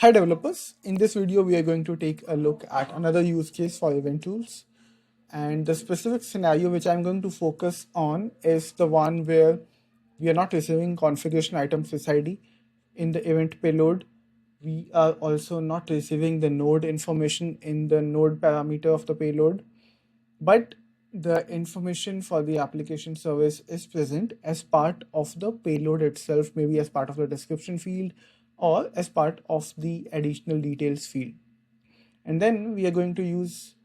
Hi developers, in this video we are going to take a look at another use case for event tools, and the specific scenario which I'm going to focus on is the one where we are not receiving configuration item sysID in the event payload. We are also not receiving the node information in the node parameter of the payload, but the information for the application service is present as part of the payload itself, maybe as part of the description field or as part of the additional details field. And then we are going to use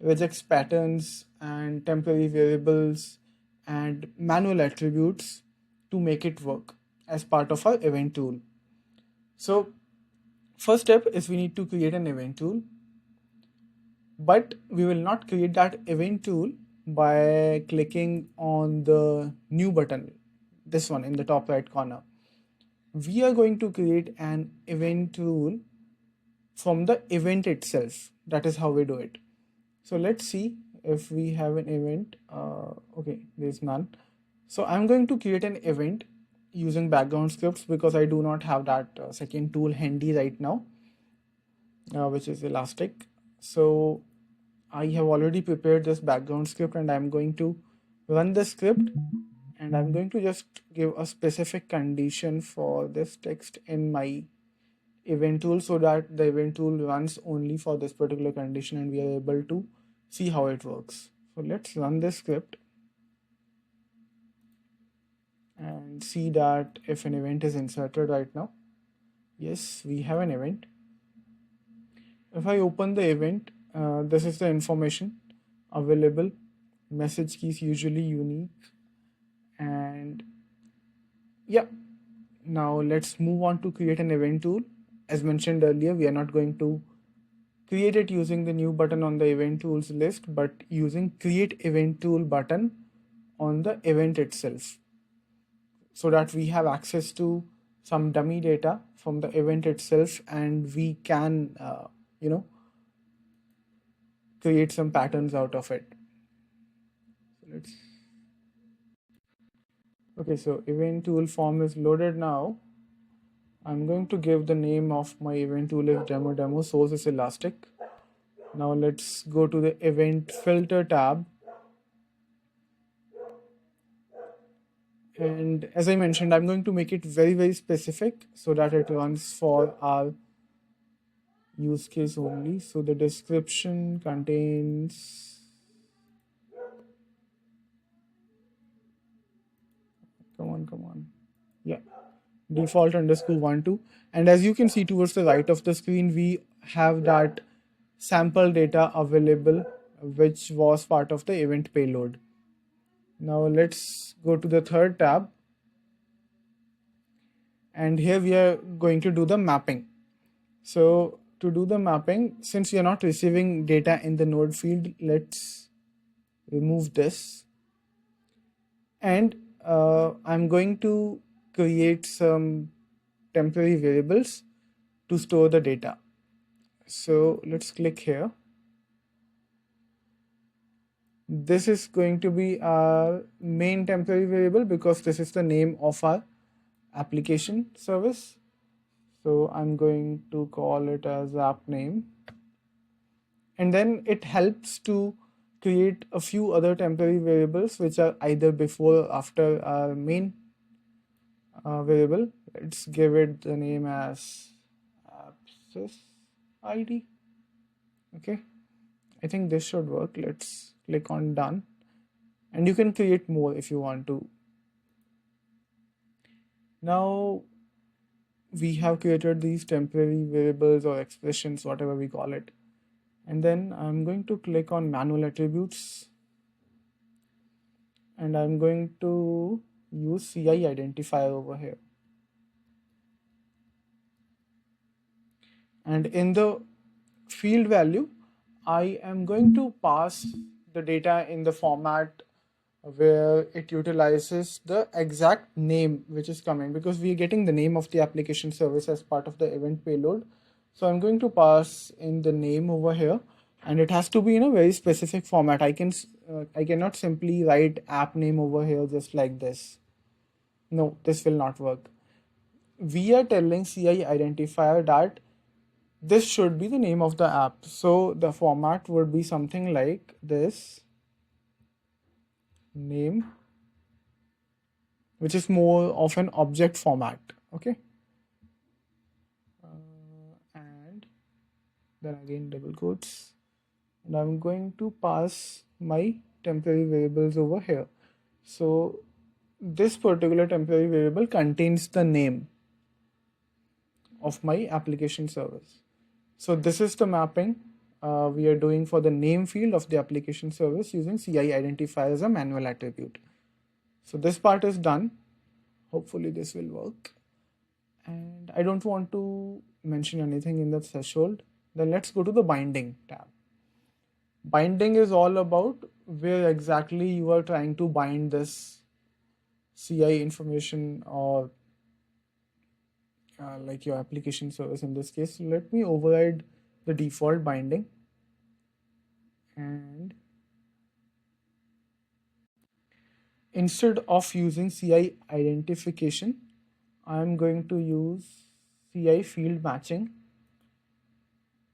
regex patterns and temporary variables and manual attributes to make it work as part of our event tool. So first step is we need to create an event tool, but we will not create that event tool by clicking on the new button, this one in the top right corner. We are going to create an event tool from the event itself. That is how we do it. So let's see if we have an event. Okay, there's none. So I'm going to create an event using background scripts because I do not have that second tool handy right now, which is Elastic. So I have already prepared this background script and I'm going to run the script, and I'm going to just give a specific condition for this text in my event tool so that the event tool runs only for this particular condition and we are able to see how it works. So let's run this script and see that if an event is inserted right now. Yes, we have an event. If I open the event, this is the information available. Message key is usually unique. And yeah, now let's move on to create an event tool. As mentioned earlier, we are not going to create it using the new button on the event tools list, but using create event tool button on the event itself, so that we have access to some dummy data from the event itself and we can create some patterns out of it. So okay, so event tool form is loaded now. I'm going to give the name of my event tool is demo. Source is Elastic. Now let's go to the event filter tab. And as I mentioned, I'm going to make it very, very specific so that it runs for our use case only. So the description contains, come on. Yeah, default underscore 12. And as you can see towards the right of the screen, we have that sample data available, which was part of the event payload. Now let's go to the third tab. And here we are going to do the mapping. So to do the mapping, since we are not receiving data in the node field, let's remove this. And I'm going to create some temporary variables to store the data. So let's click here. This is going to be our main temporary variable because this is the name of our application service. So I'm going to call it as app name. And then it helps to create a few other temporary variables which are either before or after our main variable. Let's give it the name as appsys ID. Okay, I think this should work. Let's click on done, and you can create more if you want to. Now we have created these temporary variables or expressions, whatever we call it. And then I'm going to click on manual attributes, and I'm going to use CI identifier over here. And in the field value, I am going to pass the data in the format where it utilizes the exact name which is coming, because we are getting the name of the application service as part of the event payload. So I'm going to pass in the name over here, and it has to be in a very specific format. I cannot simply write app name over here just like this. No, this will not work. We are telling CI identifier that this should be the name of the app. So the format would be something like this, name, which is more of an object format. Okay. And then again double quotes. And I'm going to pass my temporary variables over here. So this particular temporary variable contains the name of my application service. So this is the mapping we are doing for the name field of the application service using CI identifier as a manual attribute. So this part is done. Hopefully this will work. And I don't want to mention anything in the threshold. Then let's go to the binding tab. Binding is all about where exactly you are trying to bind this CI information or like your application service in this case. So let me override the default binding, and instead of using CI identification, I'm going to use CI field matching,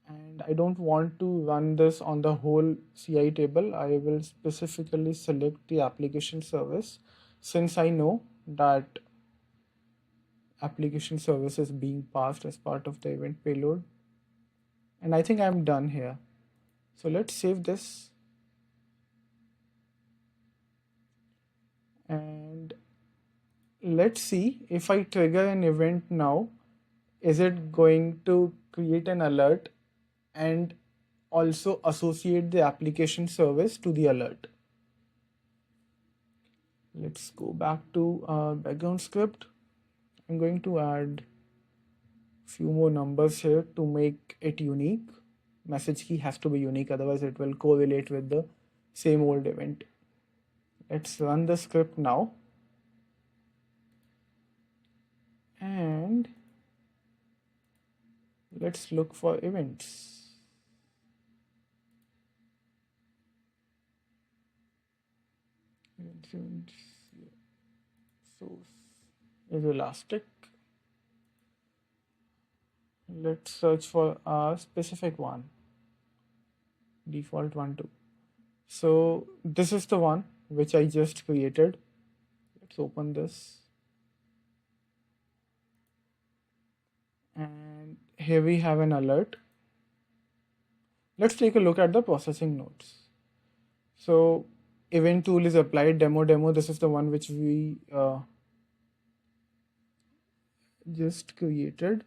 and I don't want to run this on the whole CI table. I will specifically select the application service since I know that application service is being passed as part of the event payload. And I think I'm done here. So let's save this. And let's see if I trigger an event now, is it going to create an alert and also associate the application service to the alert. Let's go back to our background script. I'm going to add a few more numbers here to make it unique. Message key has to be unique, otherwise it will correlate with the same old event. Let's run the script now. And let's look for events. Source is elastic. Let's search for a specific one, default one too. So this is the one which I just created. Let's open this. And here we have an alert. Let's take a look at the processing nodes. So event tool is applied, demo. This is the one which we just created.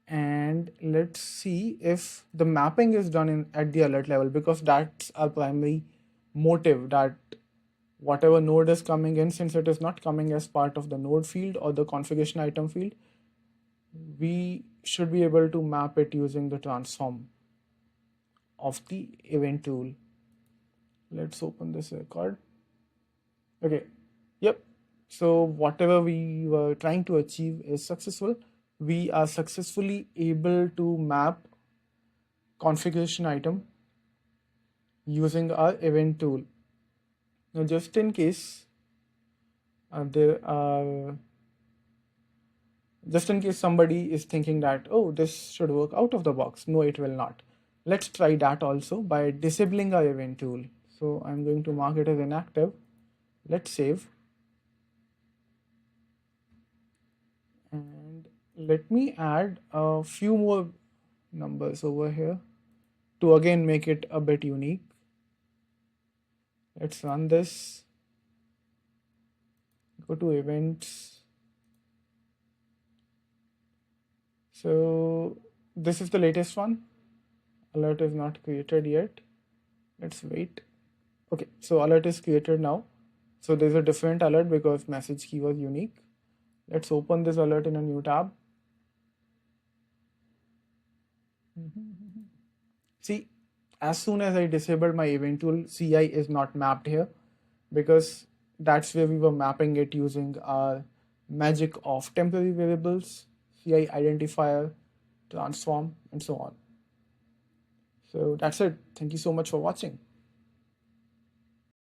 And let's see if the mapping is done at the alert level, because that's our primary motive, that whatever node is coming in, since it is not coming as part of the node field or the configuration item field, we should be able to map it using the transform of the event tool. Let's open this record. Okay, yep. So whatever we were trying to achieve is successful. We are successfully able to map configuration item using our event tool. Now, just in case somebody is thinking that, oh, this should work out of the box. No, it will not. Let's try that also by disabling our event tool. So I'm going to mark it as inactive. Let's save. And let me add a few more numbers over here to again make it a bit unique. Let's run this. Go to events. So this is the latest one. Alert is not created yet. Let's wait. Okay, so alert is created now. So there's a different alert because message key was unique. Let's open this alert in a new tab. See, as soon as I disabled my event tool, CI is not mapped here, because that's where we were mapping it using our magic of temporary variables, CI identifier, transform, and so on. So that's it. Thank you so much for watching.